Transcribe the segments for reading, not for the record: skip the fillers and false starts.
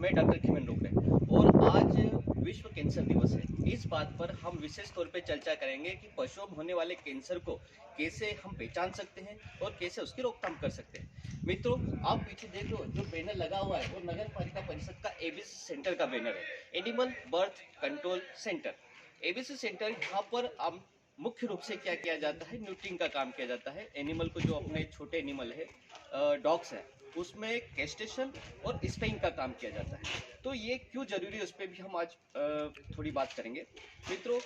मैं डॉक्टर खिमन रोकड़े और आज विश्व कैंसर दिवस है। इस बात पर हम विशेष तौर पे चर्चा करेंगे कि पशुओं में होने वाले कैंसर को कैसे हम पहचान सकते हैं और कैसे उसकी रोकथाम कर सकते हैं। मित्रों, आप पीछे देख लो, जो बैनर लगा हुआ है वो नगर पालिका परिषद का एबीसी सेंटर का बैनर है, animal birth control centre. ABC centre, यहाँ पर मुख्य रूप से क्या किया जाता है, न्यूट्रिंग का काम किया जाता है। एनिमल को, जो अपने छोटे एनिमल है, डॉग्स है, उसमें कैस्ट्रेशन और स्पेइंग का काम किया जाता है। तो ये क्यों जरूरी है, उस पर भी हम आज थोड़ी बात करेंगे। मित्रों,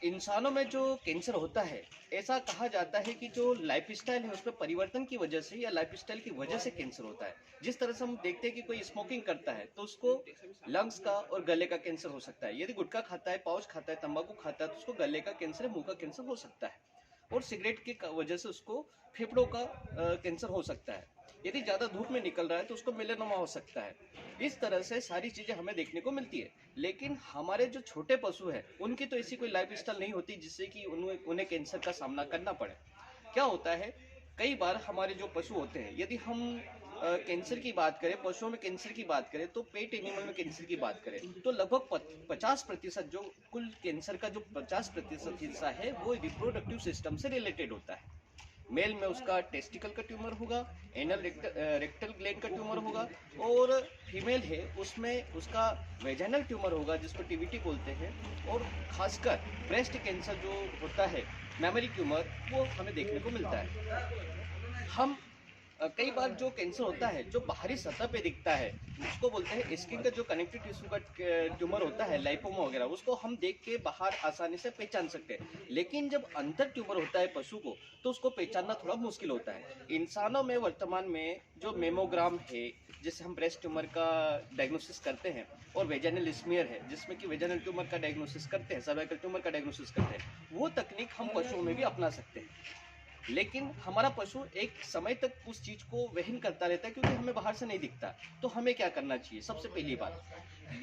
इंसानों में जो कैंसर होता है, ऐसा कहा जाता है कि जो लाइफस्टाइल है उसमें परिवर्तन की वजह से या लाइफस्टाइल की वजह से कैंसर होता है। जिस तरह से हम देखते हैं कि कोई स्मोकिंग करता है तो उसको लंग्स का और गले का कैंसर हो सकता है। यदि गुटखा खाता है, पाउच खाता है, तंबाकू खाता है तो उसको गले का कैंसर या मुंह का कैंसर हो सकता है। और सिगरेट की वजह से उसको फेफड़ों का कैंसर हो सकता है। यदि ज़्यादा धूप में निकल रहा है तो उसको मेलेनोमा हो सकता है। इस तरह से सारी चीज़ें हमें देखने को मिलती है। लेकिन हमारे जो छोटे पशु हैं, उनकी तो ऐसी कोई लाइफ स्टाइल नहीं होती जिससे कि उन्हें कैंसर का सामना करना पड़े। क्या होता है, कई बार हमारे जो पशु होते हैं, यदि हम कैंसर की बात करें, पशुओं में कैंसर की बात करें, तो पेट एनिमल में कैंसर की बात करें तो लगभग 50%, जो कुल कैंसर का जो 50% हिस्सा है वो रिप्रोडक्टिव सिस्टम से रिलेटेड होता है। मेल में उसका टेस्टिकल का ट्यूमर होगा, एनल रेक्टल ग्लैंड का ट्यूमर होगा, और फीमेल है उसमें उसका वेजाइनल ट्यूमर होगा जिसको टीवीटी बोलते हैं। और खासकर ब्रेस्ट कैंसर जो होता है, मेमोरी ट्यूमर, वो हमें देखने को मिलता है। हम कई बार जो कैंसर होता है जो बाहरी सतह पे दिखता है, उसको बोलते हैं स्किन का जो कनेक्टिव टिश्यू का ट्यूमर होता है, लाइपोमा वगैरह, उसको हम देख के बाहर आसानी से पहचान सकते हैं। लेकिन जब अंदर ट्यूमर होता है पशु को, तो उसको पहचानना थोड़ा मुश्किल होता है। इंसानों में वर्तमान में जो मेमोग्राम है, जिससे हम ब्रेस्ट ट्यूमर का डायग्नोसिस करते हैं, और वेजाइनल स्मीयर है जिसमें कि वेजाइनल ट्यूमर का डायग्नोसिस करते हैं, सर्वाइकल ट्यूमर का डायग्नोसिस करते हैं, वो तकनीक हम पशुओं में भी अपना सकते हैं। लेकिन हमारा पशु एक समय तक उस चीज को वहन करता रहता है क्योंकि हमें बाहर से नहीं दिखता। तो हमें क्या करना चाहिए? सबसे पहली बात,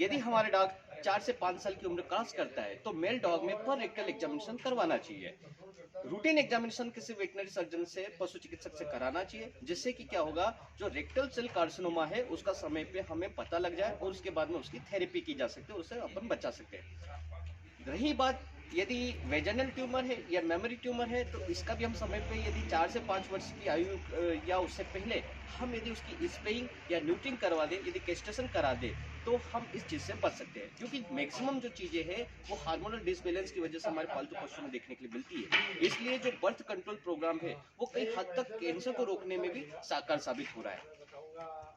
यदि हमारे डॉग 4 से 5 साल की उम्र क्रॉस करता है तो मेल डॉग में पर रेक्टल एग्जामिनेशन करवाना चाहिए। रूटीन एग्जामिनेशन किसी वेटनरी सर्जन से, पशु चिकित्सक से कराना चाहिए, जिससे कि क्या होगा, जो रेक्टल सेल कार्सिनोमा है उसका समय पे हमें पता लग जाए और उसके बाद में उसकी थेरेपी की जा सकती है, उससे अपन बचा सकते हैं। रही बात, यदि वेजाइनल ट्यूमर है या मेमोरी ट्यूमर है, तो इसका भी हम समय पे, यदि 4 से 5 वर्ष की आयु या उससे पहले हम यदि उसकी स्पेइंग या न्यूट्रिंग करवा दें, यदि कैस्ट्रेशन करा दें, तो हम इस चीज़ से बच सकते हैं। क्योंकि मैक्सिमम जो चीज़ें हैं वो हार्मोनल डिसबैलेंस की वजह से हमारे पालतू पशुओं में देखने के लिए मिलती है। इसलिए जो बर्थ कंट्रोल प्रोग्राम है वो कई हद तक कैंसर को रोकने में भी साकार साबित हो रहा है।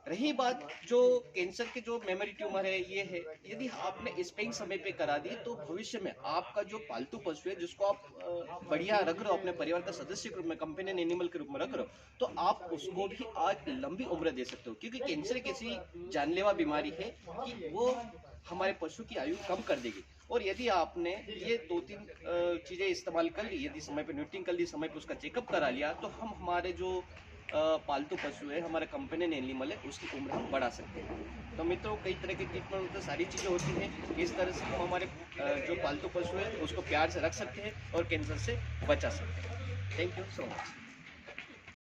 रही बात जो कैंसर के जो मेमोरी ट्यूमर है, ये है, यदि आपने स्पेइंग समय पे करा दी तो भविष्य में आपका जो पालतू पशु है, जिसको आप बढ़िया रख रहे हो, अपने परिवार का सदस्य के रूप में, कंपेनियन एनिमल के रूप में रख रहे हो, तो आप उसको भी आज लंबी उम्र दे सकते हो। क्योंकि कैंसर एक ऐसी जानलेवा बीमारी है कि वो हमारे पशु की आयु कम कर देगी। और यदि आपने ये 2-3 चीज़ें इस्तेमाल कर ली, यदि समय पे न्यूट्रिंग कर ली, समय पे उसका चेकअप करा लिया, तो हम हमारे जो पालतू पशु है, हमारा कंपेनियन एनिमल है, उसकी उम्र हम बढ़ा सकते हैं। तो मित्रों, कई तरह के ट्रीटमेंट होते हैं, सारी चीज़ें होती हैं। इस तरह से हम हमारे जो पालतू पशु है उसको प्यार से रख सकते हैं और कैंसर से बचा सकते हैं। Thank you so much.